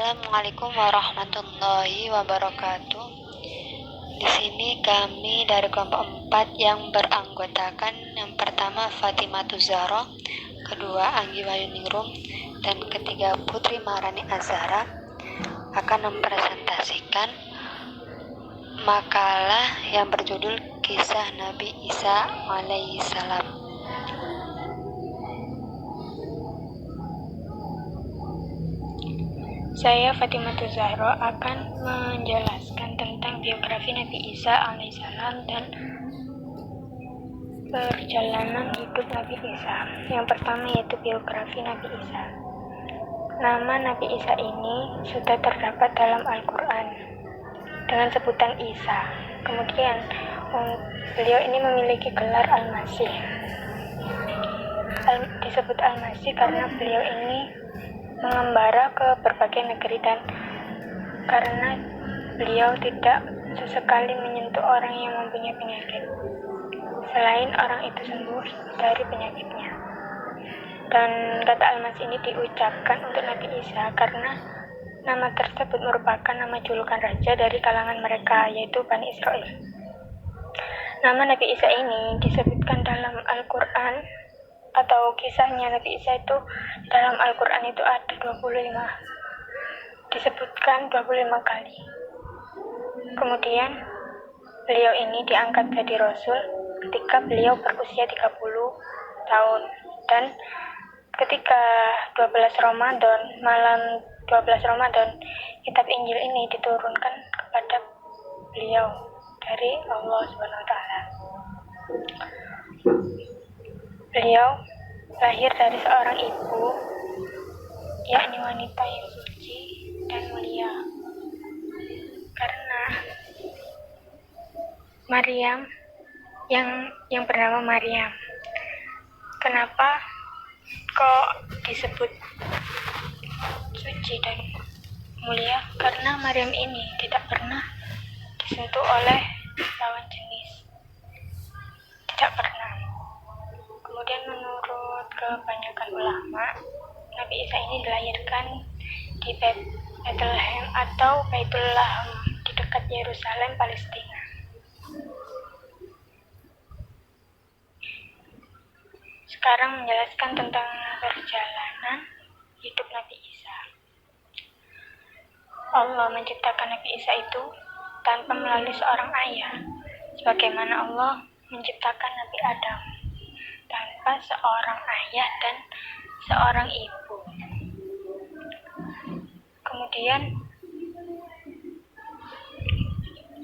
Assalamualaikum warahmatullahi wabarakatuh. Di sini kami dari kelompok 4 yang beranggotakan yang pertama Fatimah Zahra, kedua Anggi Wayuningrum, dan ketiga Putri Maharani Azhara akan mempresentasikan makalah yang berjudul Kisah Nabi Isa alaihissalam. Saya Fatimah Zahra akan menjelaskan tentang biografi Nabi Isa alaihissalam dan perjalanan hidup Nabi Isa. Yang pertama yaitu biografi Nabi Isa. Nama Nabi Isa ini sudah terdapat dalam Al-Quran dengan sebutan Isa. Kemudian beliau ini memiliki gelar Al-Masih. Disebut Al-Masih karena beliau ini mengembara ke berbagai negeri dan karena beliau tidak sesekali menyentuh orang yang mempunyai penyakit selain orang itu sembuh dari penyakitnya. Dan kata Al-Masih ini diucapkan untuk Nabi Isa karena nama tersebut merupakan nama julukan raja dari kalangan mereka, yaitu Bani Israel. Nama Nabi Isa ini disebutkan dalam Al-Quran atau kisahnya Nabi Isa itu dalam Al-Quran itu ada 25, disebutkan 25 kali. Kemudian beliau ini diangkat jadi Rasul ketika beliau berusia 30 tahun, dan ketika 12 Ramadan, malam 12 Ramadan, kitab Injil ini diturunkan kepada beliau dari Allah Subhanahu wa Ta'ala. Beliau lahir dari seorang ibu, yakni wanita yang suci dan mulia. Karena Maryam yang bernama Maryam. Kenapa kok disebut suci dan mulia? Karena Maryam ini tidak pernah disentuh oleh lawan jenis. Tidak pernah. Kemudian menurut kebanyakan ulama, Nabi Isa ini dilahirkan di Bethlehem atau Baitul Laham di dekat Yerusalem, Palestina. Sekarang menjelaskan tentang perjalanan hidup Nabi Isa. Allah menciptakan Nabi Isa itu tanpa melalui seorang ayah, sebagaimana Allah menciptakan Nabi Adam tanpa seorang ayah dan seorang ibu. Kemudian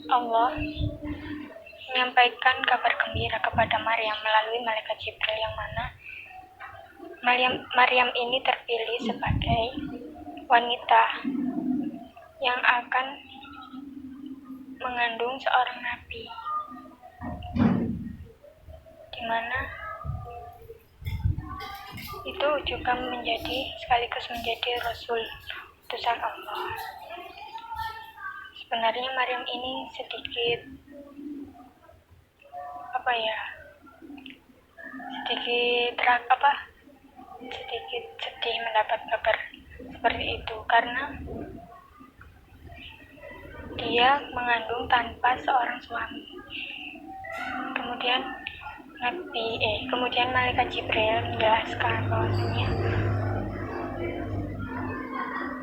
Allah menyampaikan kabar gembira kepada Maryam melalui malaikat Jibril, yang mana Maryam ini terpilih sebagai wanita yang akan mengandung seorang nabi, di mana itu juga sekaligus menjadi Rasul utusan Allah. Sebenarnya Maryam ini sedikit sedih mendapat kabar seperti itu karena dia mengandung tanpa seorang suami. Kemudian malaikat Jibril menjelaskan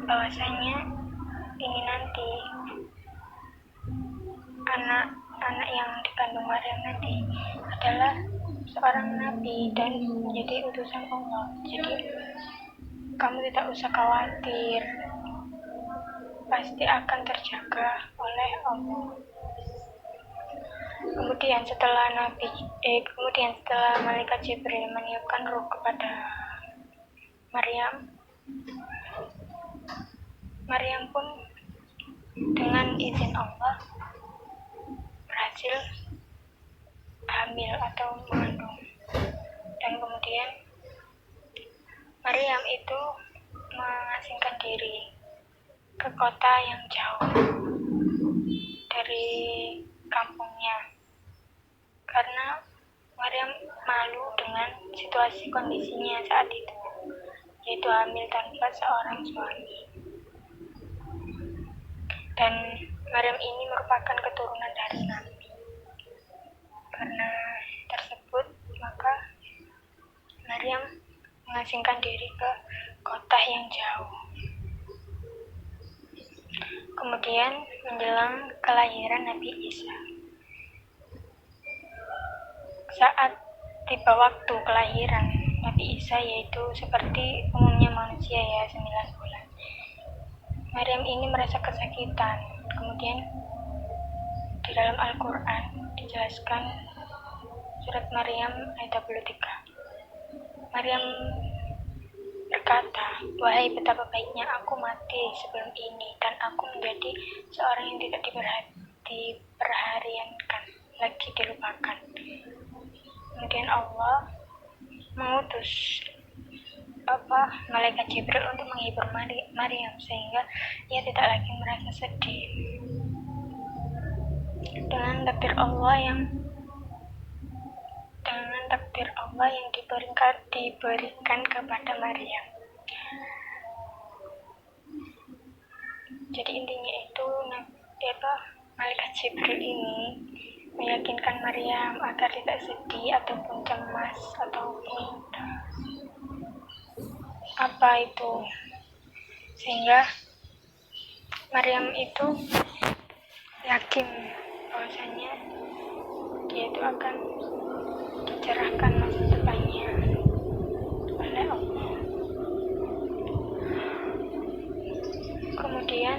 bahwasanya ini nanti anak yang dikandung Maryam nanti adalah seorang nabi dan menjadi utusan Allah. Jadi kamu tidak usah khawatir, pasti akan terjaga oleh Allah. Kemudian setelah malaikat Jibril meniupkan ruh kepada Maryam pun dengan izin Allah berhasil hamil atau mengandung. Dan kemudian Maryam itu mengasingkan diri ke kota yang jauh dari kampungnya karena Maryam malu dengan situasi kondisinya saat itu, yaitu hamil tanpa seorang suami. Dan Maryam ini merupakan keturunan dari Nabi. Karena tersebut, maka Maryam mengasingkan diri ke kota yang jauh. Kemudian menjelang kelahiran Nabi Isa. Saat tiba waktu kelahiran Nabi Isa, yaitu seperti umumnya manusia ya, 9 bulan. Maryam ini merasa kesakitan. Kemudian di dalam Al-Quran dijelaskan surat Maryam ayat 23. Maryam berkata, "Wahai betapa baiknya aku mati sebelum ini, dan aku menjadi seorang yang tidak diperhariankan, lagi dilupakan." Kemudian Allah mengutus malaikat Jibril untuk menghibur Maryam sehingga ia tidak lagi merasa sedih. Dengan takdir Allah yang diberikan kepada Maryam. Jadi intinya itu malaikat Jibril ini meyakinkan Maryam agar tidak sedih ataupun cemas ataupun apa itu, sehingga Maryam itu yakin bahwasanya dia itu akan dicerahkan masa depannya oleh Allah. Kemudian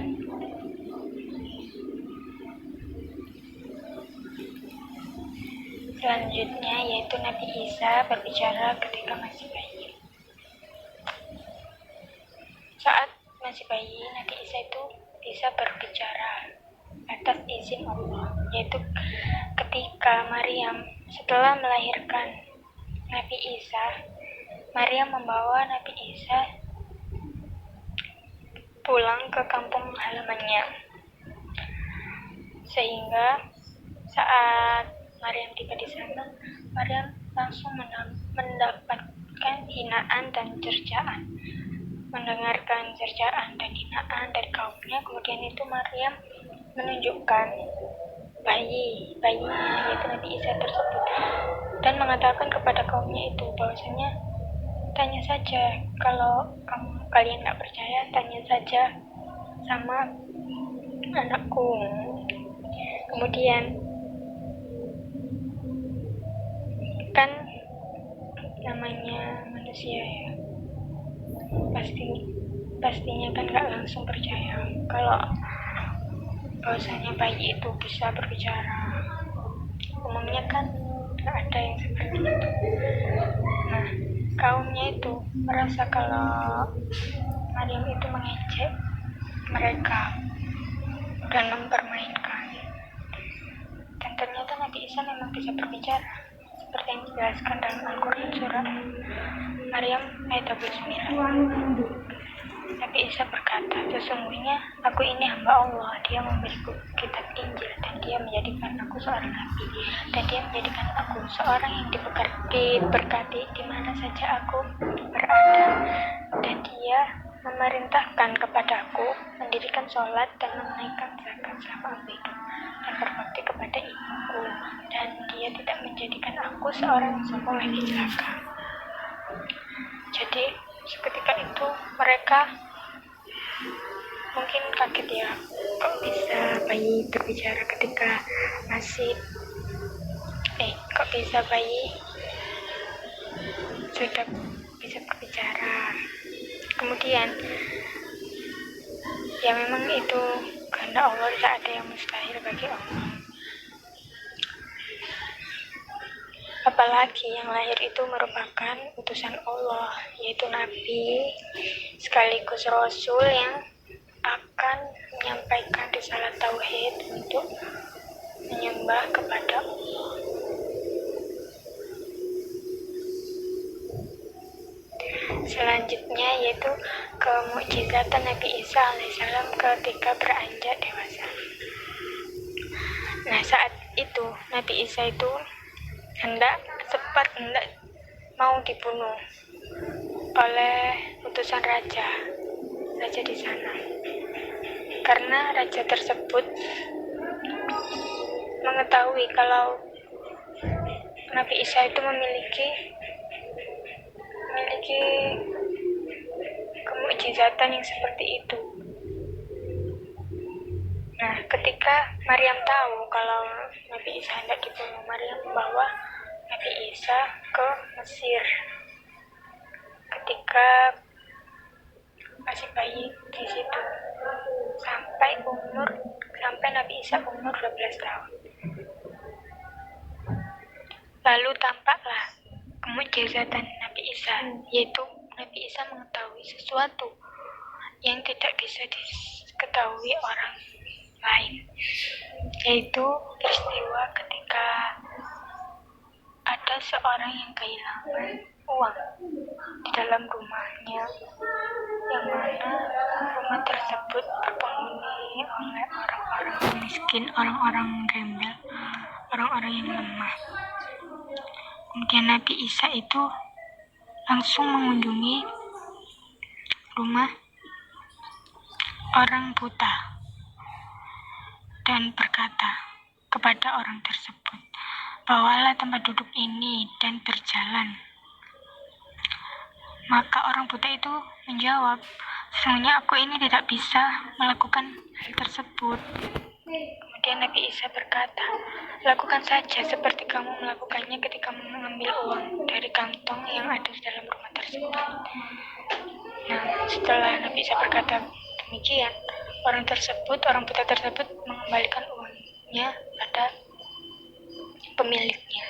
selanjutnya yaitu Nabi Isa berbicara ketika masih bayi. Saat masih bayi, Nabi Isa itu bisa berbicara atas izin Allah, yaitu ketika Maryam setelah melahirkan Nabi Isa, Maryam membawa Nabi Isa pulang ke kampung halamannya. Sehingga saat Maryam tiba di sana, Maryam langsung mendapatkan hinaan dan cercaan. Mendengarkan cercaan dan hinaan dari kaumnya, kemudian itu Maryam menunjukkan bayinya yaitu Nabi Isa tersebut dan mengatakan kepada kaumnya itu bahwasanya tanya saja, kalau kalian tidak percaya, tanya saja sama anakku. Kemudian kan namanya manusia ya, pastinya kan nggak langsung percaya kalau bahwasanya bayi itu bisa berbicara. Umumnya kan nggak ada yang seperti itu. Nah, kaumnya itu merasa kalau Maryam itu mengejek mereka dan mempermainkan. Dan ternyata Nabi Isa memang bisa berbicara, seperti yang dijelaskan dalam Al-Quran surat Maryam ayat 29. Nabi Isa berkata, "Sesungguhnya aku ini hamba Allah, dia memberiku kitab Injil, dan dia menjadikan aku seorang nabi, dan dia menjadikan aku seorang yang diberkati di mana saja aku berada, dan dia memerintahkan kepadaku mendirikan sholat dan menunaikan zakat selama aku hidup, dan berbakti kepada ibuku, dan dia tidak menjadikan aku seorang yang sombong lagi celaka." Jadi seketika itu mereka mungkin kaget ya, kok bisa bayi berbicara ketika kok bisa bayi sudah bisa berbicara. Kemudian ya memang itu kehendak Allah, tidak ada yang mustahil bagi Allah. Apalagi yang lahir itu merupakan utusan Allah, yaitu Nabi sekaligus Rasul yang akan menyampaikan risalah tauhid untuk menyembah kepada Allah. Selanjutnya yaitu kemukjizatan Nabi Isa alaihissalam ketika beranjak dewasa. Nah, saat itu Nabi Isa itu hendak mau dibunuh oleh utusan raja di sana. karena raja tersebut mengetahui kalau Nabi Isa itu memiliki kemukjizatan yang seperti itu. Nah, ketika Maryam tahu kalau Nabi Isa hendak dibunuh, Maryam membawa Nabi Isa ke Mesir. Ketika masih bayi di situ, sampai Nabi Isa umur 12 tahun. Lalu tampaklah kemukjizatan Nabi Isa, yaitu Nabi Isa mengetahui sesuatu yang tidak bisa diketahui orang lain, yaitu peristiwa ketika ada seorang yang kehilangan uang di dalam rumahnya, yang mana rumah tersebut berpenghuni oleh orang-orang miskin, orang-orang gembel, orang-orang yang lemah. Kemudian Nabi Isa itu langsung mengunjungi rumah orang buta dan berkata kepada orang tersebut, "Bawalah tempat duduk ini dan berjalan." Maka orang buta itu menjawab, "Sesungguhnya aku ini tidak bisa melakukan hal tersebut." Kemudian Nabi Isa berkata, "Lakukan saja seperti kamu melakukannya ketika mengambil uang dari kantong yang ada di dalam rumah tersebut." Nah, setelah Nabi Isa berkata demikian, orang buta tersebut mengembalikan uangnya pada pemiliknya.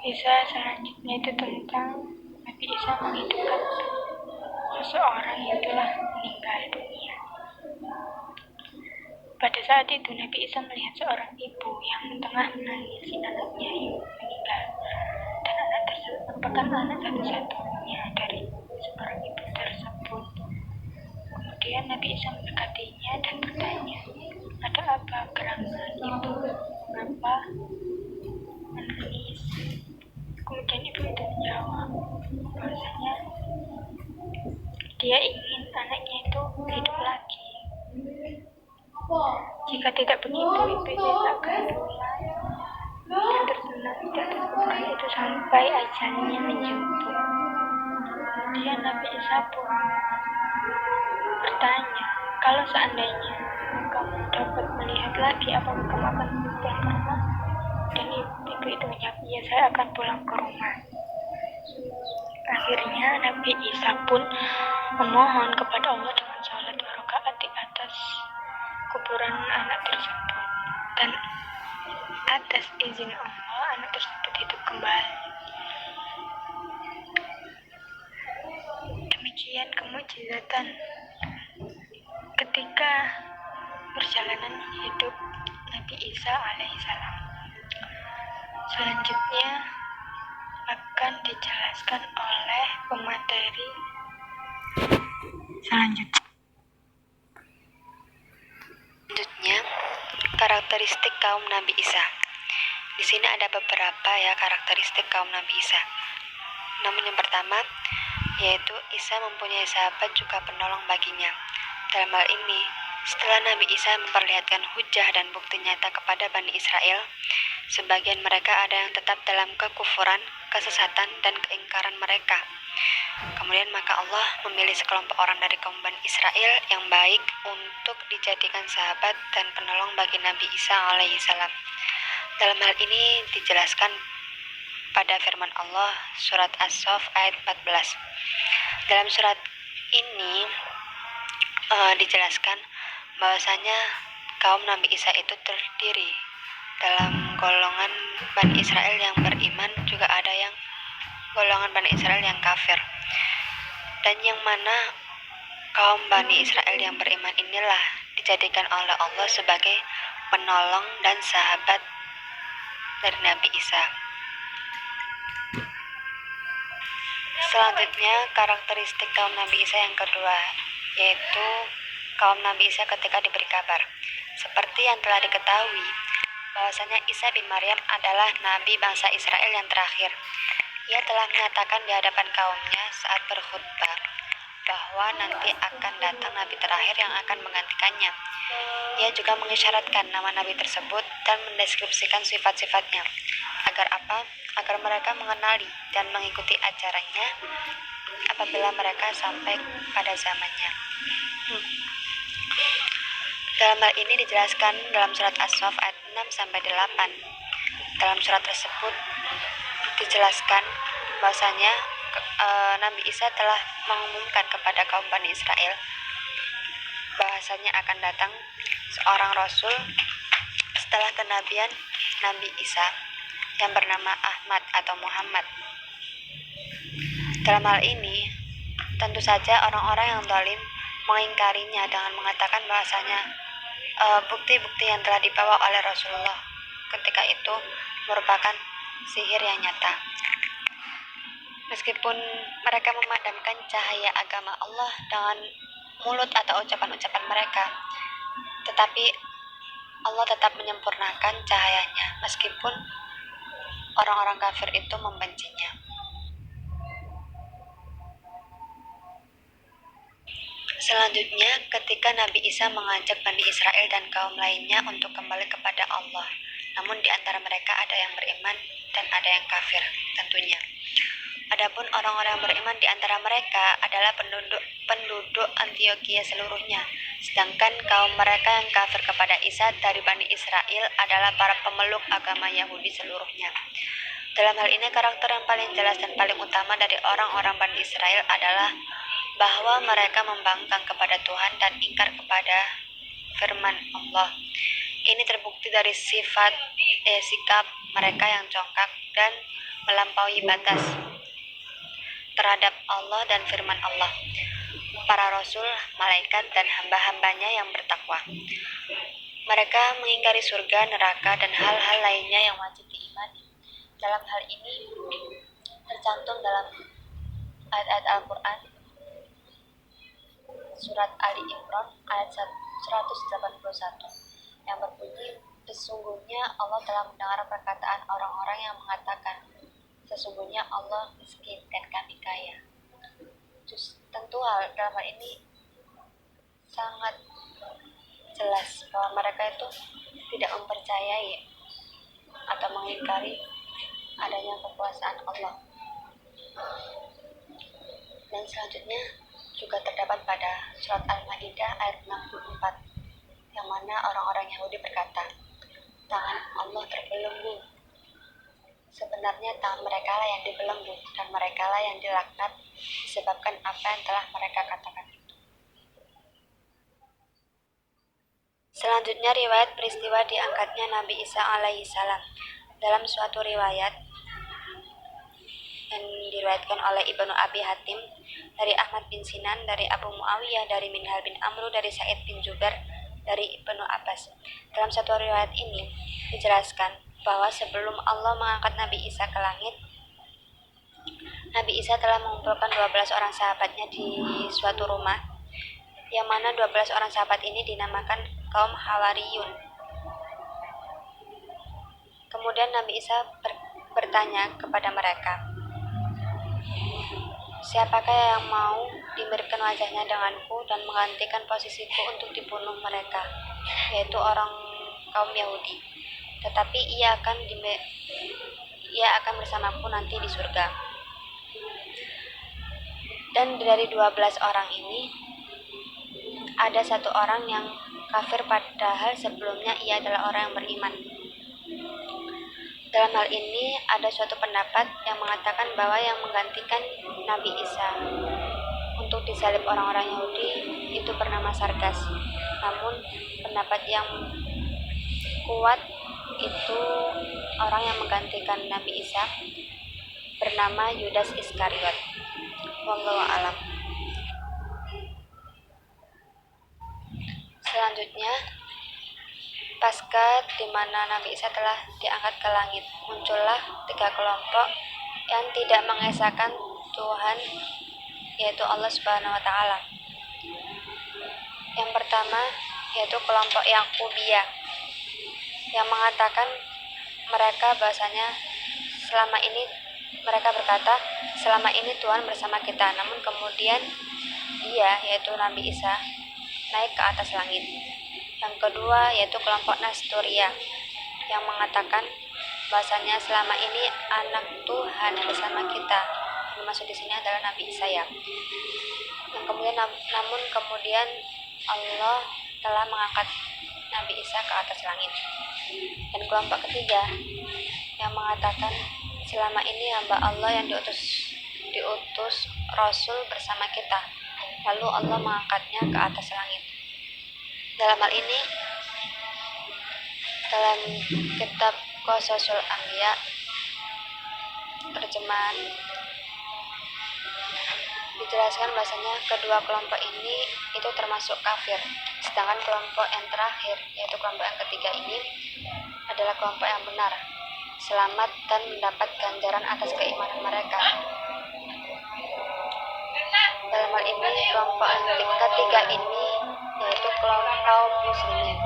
Kisah selanjutnya itu tentang Nabi Isa menghidupkan seseorang yang telah meninggal dunia. Pada saat itu Nabi Isa melihat seorang ibu yang tengah menangisi anaknya yang meninggal, dan anak tersebut merupakan anak satu-satunya dari seorang ibu tersebut. Kemudian Nabi Isa mendekatinya dan bertanya, "Ada apa gerangan ibu? Mengapa menangis?" Kemudian ibu itu menjawab bahwasanya dia ingin anaknya itu hidup lagi. Jika tidak begitu, ibu itu akan pulang dan tersenang itu sampai ajalnya menjemput. Kemudian Nabi Isa pun bertanya, "Kalau seandainya kamu dapat melihat lagi, apakah kamu akan pulang ke rumah?" Dan ibu itu menjawab, "Iya, saya akan pulang ke rumah." Akhirnya Nabi Isa pun memohon kepada Allah dengan sholat 2 rakaat di atas kuburan anak tersebut, dan atas izin Allah anak tersebut hidup kembali. Demikian kemukjizatan ketika perjalanan hidup Nabi Isa alaihissalam. Selanjutnya akan dijelaskan oleh pemateri selanjutnya. Selanjutnya, karakteristik kaum Nabi Isa. Di sini ada beberapa karakteristik kaum Nabi Isa. Namun yang pertama, yaitu Isa mempunyai sahabat juga penolong baginya. Dalam hal ini, setelah Nabi Isa memperlihatkan hujah dan bukti nyata kepada Bani Israel, sebagian mereka ada yang tetap dalam kekufuran, kesesatan, dan keingkaran mereka. Kemudian maka Allah memilih sekelompok orang dari kaum Bani Israel yang baik untuk dijadikan sahabat dan penolong bagi Nabi Isa alaihissalam. Dalam hal ini dijelaskan pada firman Allah surat As-Saff ayat 14. Dalam surat ini dijelaskan bahwasanya kaum Nabi Isa itu terdiri dalam golongan Bani Israel yang beriman, juga ada yang golongan Bani Israel yang kafir. Dan yang mana kaum Bani Israel yang beriman inilah dijadikan oleh Allah sebagai penolong dan sahabat dari Nabi Isa. Selanjutnya, karakteristik kaum Nabi Isa yang kedua, yaitu kaum Nabi Isa ketika diberi kabar. Seperti yang telah diketahui, bahwasanya Isa bin Maryam adalah Nabi bangsa Israel yang terakhir. Ia telah menyatakan di hadapan kaumnya saat berkhutbah bahwa nanti akan datang nabi terakhir yang akan menggantikannya. Ia juga mengisyaratkan nama nabi tersebut dan mendeskripsikan sifat-sifatnya. Agar apa? Agar mereka mengenali dan mengikuti ajarannya apabila mereka sampai pada zamannya. Dalam hal ini dijelaskan dalam surat As-Saff ayat 6-8. Dalam surat tersebut dijelaskan bahwasanya Nabi Isa telah mengumumkan kepada kaum Bani Israel bahwasanya akan datang seorang rasul setelah kenabian Nabi Isa yang bernama Ahmad atau Muhammad. Dalam hal ini, tentu saja orang-orang yang zalim mengingkarinya dengan mengatakan bahwasanya bukti-bukti yang telah dibawa oleh Rasulullah ketika itu merupakan sihir yang nyata. Meskipun mereka memadamkan cahaya agama Allah dengan mulut atau ucapan-ucapan mereka, tetapi Allah tetap menyempurnakan cahayanya meskipun orang-orang kafir itu membencinya. Selanjutnya, ketika Nabi Isa mengajak Bani Israel dan kaum lainnya untuk kembali kepada Allah, namun di antara mereka ada yang beriman dan ada yang kafir tentunya. Adapun orang-orang yang beriman di antara mereka adalah penduduk Antioquia seluruhnya, sedangkan kaum mereka yang kafir kepada Isa dari Bani Israel adalah para pemeluk agama Yahudi seluruhnya. Dalam hal ini, karakter yang paling jelas dan paling utama dari orang-orang Bani Israel adalah bahwa mereka membangkang kepada Tuhan dan ingkar kepada firman Allah. Ini terbukti dari sikap mereka yang congkak dan melampaui batas terhadap Allah dan firman Allah, para rasul, malaikat, dan hamba-hambanya yang bertakwa. Mereka mengingkari surga, neraka, dan hal-hal lainnya yang wajib diimani. Dalam hal ini tercantum dalam ayat-ayat Al-Quran Surat Ali Imran ayat 181 yang berbunyi, sesungguhnya Allah telah mendengar perkataan orang-orang yang mengatakan, sesungguhnya Allah miskin dan kami kaya. Tentu dalam hal ini sangat jelas bahwa mereka itu tidak mempercayai atau mengingkari adanya kekuasaan Allah. Dan selanjutnya juga terdapat pada surat Al-Maidah ayat 64 yang mana orang-orang Yahudi berkata, tangan Allah terbelenggu. Sebenarnya tangan mereka lah yang dibelenggu dan mereka lah yang dilaknat disebabkan apa yang telah mereka katakan itu. Selanjutnya riwayat peristiwa diangkatnya Nabi Isa alaihi salam. Dalam suatu riwayat yang diriwayatkan oleh Ibnu Abi Hatim dari Ahmad bin Sinan, dari Abu Muawiyah, dari Minhal bin Amru, dari Sa'id bin Jubair, dari Ibnu Abbas. Dalam satu riwayat ini dijelaskan bahwa sebelum Allah mengangkat Nabi Isa ke langit, Nabi Isa telah mengumpulkan 12 orang sahabatnya di suatu rumah, yang mana 12 orang sahabat ini dinamakan kaum Hawariyun. Kemudian Nabi Isa bertanya kepada mereka, siapakah yang mau dimiripkan wajahnya denganku dan menggantikan posisiku untuk dibunuh mereka, yaitu orang kaum Yahudi. Tetapi ia akan bersamaku nanti di surga. Dan dari 12 orang ini ada satu orang yang kafir padahal sebelumnya ia adalah orang yang beriman. Dalam hal ini ada suatu pendapat yang mengatakan bahwa yang menggantikan Nabi Isa untuk disalib orang-orang Yahudi itu bernama Sargas. Namun pendapat yang kuat itu orang yang menggantikan Nabi Isa bernama Yudas Iskariot. Wallahu a'lam. Selanjutnya, pasca di mana Nabi Isa telah diangkat ke langit, muncullah 3 kelompok yang tidak mengesahkan Tuhan, yaitu Allah Subhanahu wa taala. Yang pertama yaitu kelompok Yakubiyah yang mengatakan mereka bahasanya selama ini mereka berkata, selama ini Tuhan bersama kita. Namun kemudian dia, yaitu Nabi Isa, naik ke atas langit. Yang kedua yaitu kelompok Nestoria yang mengatakan bahasanya selama ini anak Tuhan bersama kita. Yang dimaksud di sini adalah Nabi Isa ya. Yang kemudian namun kemudian Allah telah mengangkat Nabi Isa ke atas langit. Dan kelompok ketiga yang mengatakan selama ini hamba Allah yang diutus Rasul bersama kita, lalu Allah mengangkatnya ke atas langit. Dalam hal ini, dalam kitab Qasasul Anbiya terjemahan dijelaskan bahasanya kedua kelompok ini itu termasuk kafir, sedangkan kelompok yang terakhir yaitu kelompok yang ketiga ini adalah kelompok yang benar, selamat dan mendapat ganjaran atas keimanan mereka. Dalam hal ini kelompok yang ketiga ini yaitu kelompok kaum muslimin.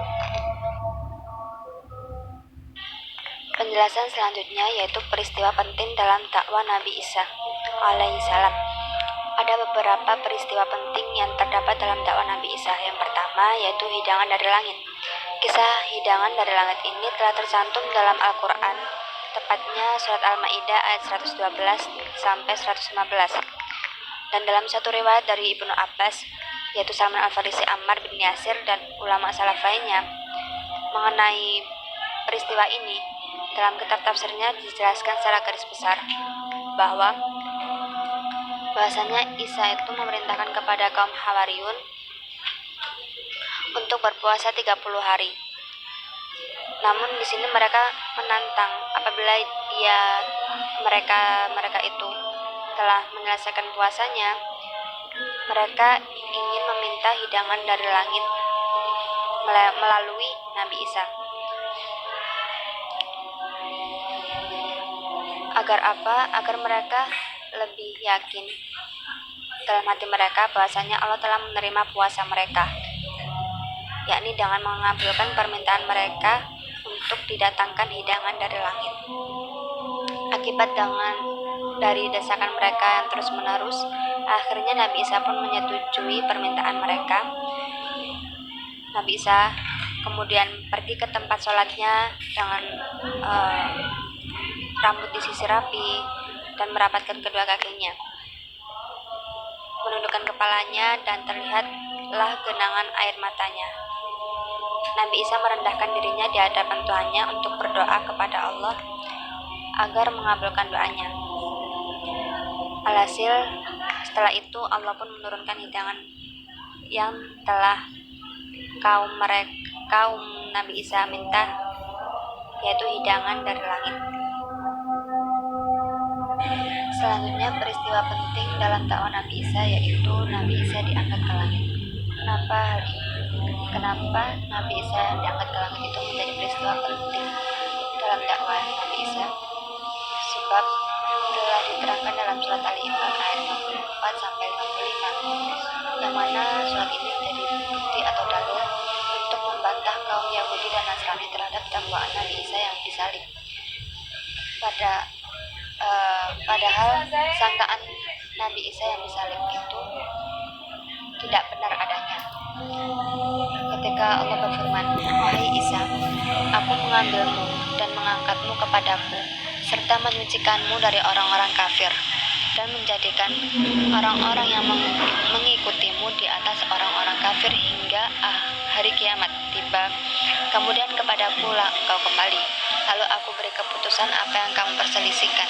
Penjelasan selanjutnya yaitu peristiwa penting dalam dakwah Nabi Isa alaihissalam. Ada beberapa peristiwa penting yang terdapat dalam dakwah Nabi Isa. Yang pertama yaitu hidangan dari langit. Kisah hidangan dari langit ini telah tercantum dalam Al-Quran, tepatnya surat Al-Ma'idah ayat 112 sampai 115. Dan dalam satu riwayat dari Ibnu Abbas, yaitu Salman Al-Farisi, Ammar bin Yasir, dan ulama salaf lainnya mengenai peristiwa ini, dalam kitab tafsirnya dijelaskan secara garis besar bahwasanya Isa itu memerintahkan kepada kaum Hawariyun untuk berpuasa 30 hari. Namun di sini mereka menantang apabila mereka itu telah menyelesaikan puasanya, mereka ingin meminta hidangan dari langit melalui Nabi Isa. Agar apa? Agar mereka lebih yakin dalam hati mereka bahwasanya Allah telah menerima puasa mereka, yakni dengan mengabulkan permintaan mereka untuk didatangkan hidangan dari langit. Akibat dari desakan mereka yang terus-menerus, akhirnya Nabi Isa pun menyetujui permintaan mereka. Nabi Isa kemudian pergi ke tempat sholatnya dengan rambut disisir rapi dan merapatkan kedua kakinya, menundukkan kepalanya, dan terlihatlah genangan air matanya. Nabi Isa merendahkan dirinya di hadapan Tuhannya untuk berdoa kepada Allah agar mengabulkan doanya. Alhasil, setelah itu Allah pun menurunkan hidangan yang telah kaum Nabi Isa minta, yaitu hidangan dari langit. Selanjutnya peristiwa penting dalam dakwah Nabi Isa yaitu Nabi Isa diangkat ke langit. Kenapa hal ini? Kenapa Nabi Isa yang diangkat ke langit itu menjadi peristiwa penting dalam dakwah Nabi Isa? Sebab telah diterangkan dalam surat Ali Imran ayat 54 sampai 55, yang mana surat ini menjadi bukti atau dalil untuk membantah kaum Yahudi dan Nasrani terhadap dakwaan Nabi Isa yang disalib. Padahal sangkaan Nabi Isa yang disalib itu tidak benar adanya. Ketika Allah berfirman, "Wahai Isa, aku mengambilmu dan mengangkatmu kepadaku, serta menyucikanmu dari orang-orang kafir, dan menjadikan orang-orang yang mengikutimu di atas orang-orang kafir hingga hari kiamat tiba. Kemudian kepadaku lah engkau kembali, lalu aku beri keputusan apa yang kamu perselisihkan."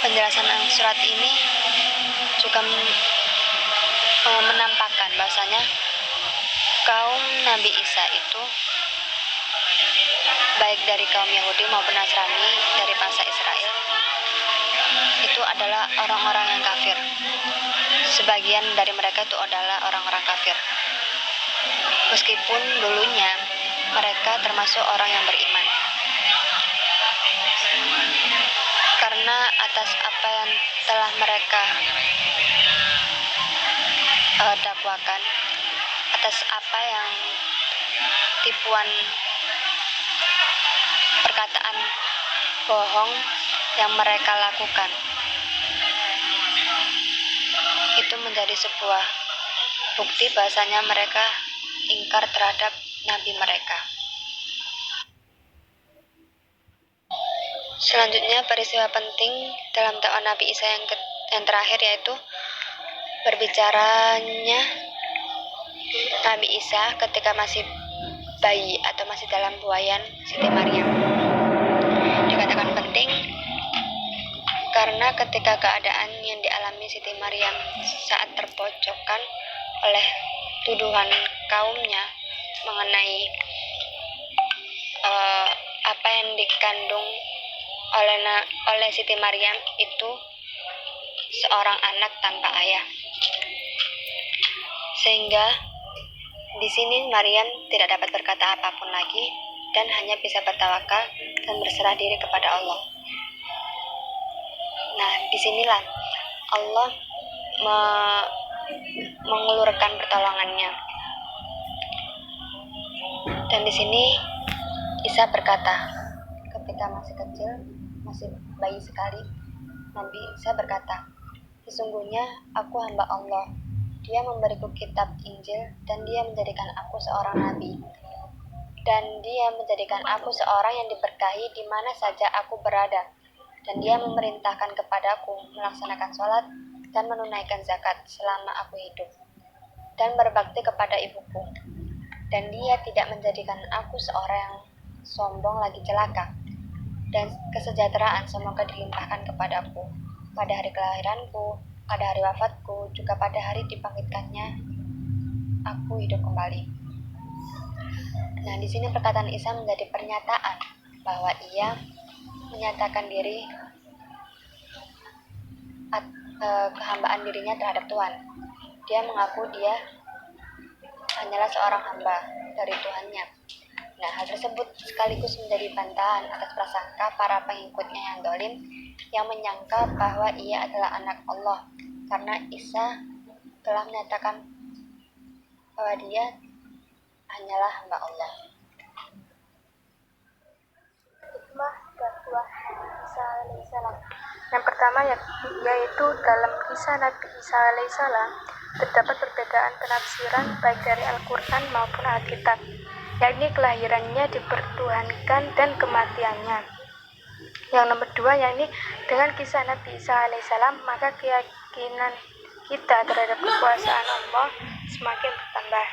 Penjelasan surat ini juga menampakkan bahasanya kaum Nabi Isa itu baik dari kaum Yahudi maupun Nasrani dari bangsa Israel itu adalah orang-orang yang kafir. Sebagian dari mereka itu adalah orang-orang kafir, meskipun dulunya mereka termasuk orang yang beriman. Karena atas apa yang telah mereka dakwakan, atas apa yang tipuan perkataan bohong yang mereka lakukan. Itu menjadi sebuah bukti bahasanya mereka ingkar terhadap nabi mereka. Selanjutnya, peristiwa penting dalam dakwah Nabi Isa yang terakhir yaitu berbicaranya Nabi Isa ketika masih bayi atau masih dalam buayan Siti Maryam. Dikatakan penting karena ketika keadaan yang dialami Siti Maryam saat terpojokkan oleh tuduhan kaumnya mengenai apa yang dikandung oleh Siti Maryam itu seorang anak tanpa ayah. Sehingga di sini Maryam tidak dapat berkata apapun lagi dan hanya bisa bertawakal dan berserah diri kepada Allah. Nah, disinilah Allah mengulurkan pertolongannya. Dan di sini Isa berkata, ketika masih kecil, masih bayi sekali, Nabi Isa berkata, sesungguhnya aku hamba Allah. Dia memberiku kitab Injil dan dia menjadikan aku seorang nabi. Dan dia menjadikan aku seorang yang diberkahi di mana saja aku berada. Dan dia memerintahkan kepadaku melaksanakan sholat dan menunaikan zakat selama aku hidup. Dan berbakti kepada ibuku. Dan dia tidak menjadikan aku seorang yang sombong lagi celaka. Dan kesejahteraan semoga dilimpahkan kepadaku pada hari kelahiranku, pada hari wafatku, juga pada hari dibangkitkannya aku hidup kembali. Nah, di sini perkataan Isa menjadi pernyataan bahwa ia menyatakan diri kehambaan dirinya terhadap Tuhan. Dia mengaku dia hanyalah seorang hamba dari Tuhannya. Nah, hal tersebut sekaligus menjadi bantahan atas prasangka para pengikutnya yang dolim yang menyangka bahwa ia adalah anak Allah, karena Isa telah menyatakan bahwa dia hanyalah hamba Allah. Hikmah dakwah Nabi Isa alaihissalam. Yang pertama yaitu dalam kisah Nabi Isa alaihissalam terdapat perbedaan penafsiran baik dari Al-Quran maupun Alkitab, yakni kelahirannya dipertuhankan dan kematiannya. Yang nomor dua, yakni dengan kisah Nabi Isa alaihissalam maka keyakinan kita terhadap kekuasaan Allah semakin bertambah.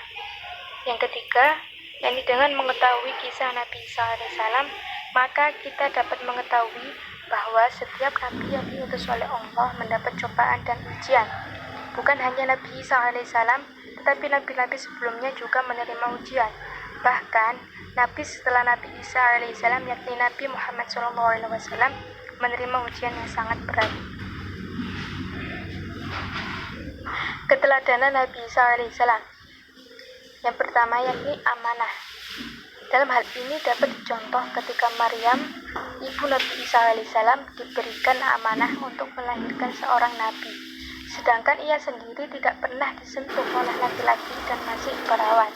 Yang ketiga, yakni dengan mengetahui kisah Nabi Isa alaihissalam maka kita dapat mengetahui bahwa setiap nabi yang diutus oleh Allah mendapat cobaan dan ujian. Bukan hanya Nabi Isa alaihissalam, tetapi nabi-nabi sebelumnya juga menerima ujian. Bahkan nabi setelah Nabi Isa alaihissalam, yakni Nabi Muhammad SAW, menerima ujian yang sangat berat. Keteladanan Nabi Isa alaihissalam. Yang pertama yakni amanah. Dalam hal ini dapat dicontoh ketika Maryam, ibu Nabi Isa alaihissalam, diberikan amanah untuk melahirkan seorang nabi, sedangkan ia sendiri tidak pernah disentuh oleh laki-laki dan masih perawan.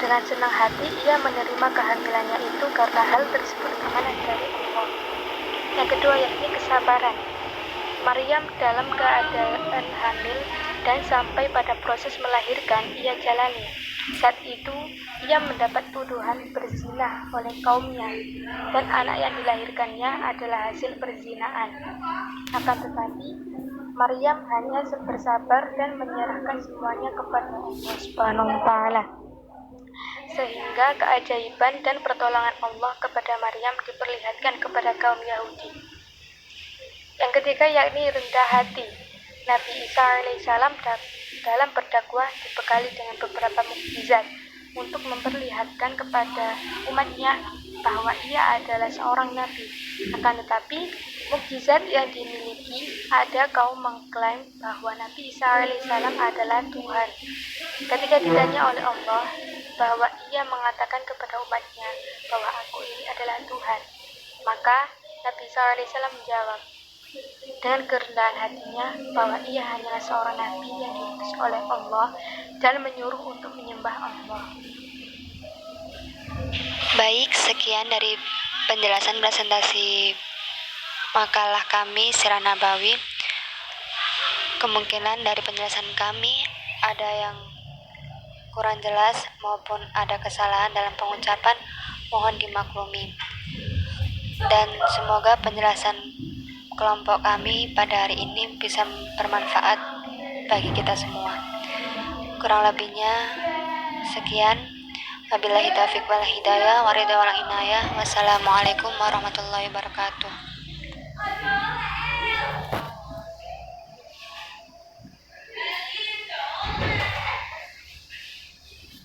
Dengan senang hati ia menerima kehamilannya itu karena hal tersebut amanah dari Allah. Yang kedua yakni kesabaran. Maryam dalam keadaan hamil dan sampai pada proses melahirkan ia jalani. Saat itu ia mendapat tuduhan berzina oleh kaumnya dan anak yang dilahirkannya adalah hasil perzinaan. Akan tetapi Maryam hanya bersabar dan menyerahkan semuanya kepada Allah Subhanahu wa taala. Sehingga keajaiban dan pertolongan Allah kepada Maryam diperlihatkan kepada kaum Yahudi. Yang ketiga yakni rendah hati. Nabi Isa alaihissalam dalam berdakwah dibekali dengan beberapa mukjizat untuk memperlihatkan kepada umatnya bahwa ia adalah seorang nabi. Akan tetapi mukjizat yang dimiliki ada kaum mengklaim bahwa Nabi Isa alaihissalam adalah Tuhan. Ketika ditanya oleh Allah bahwa ia mengatakan kepada umatnya bahwa aku ini adalah Tuhan, maka Nabi Isa alaihissalam menjawab dengan kerendahan hatinya bahwa ia hanyalah seorang nabi yang diutus oleh Allah dan menyuruh untuk menyembah Allah. Baik, sekian dari penjelasan presentasi makalah kami Sirah Nabawi. Kemungkinan dari penjelasan kami ada yang kurang jelas maupun ada kesalahan dalam pengucapan, mohon dimaklumi. Dan semoga penjelasan kelompok kami pada hari ini bisa bermanfaat bagi kita semua. Kurang lebihnya sekian. Wabillahi taufiq wal hidayah, waridha wal inayah. Wassalamualaikum warahmatullahi wabarakatuh.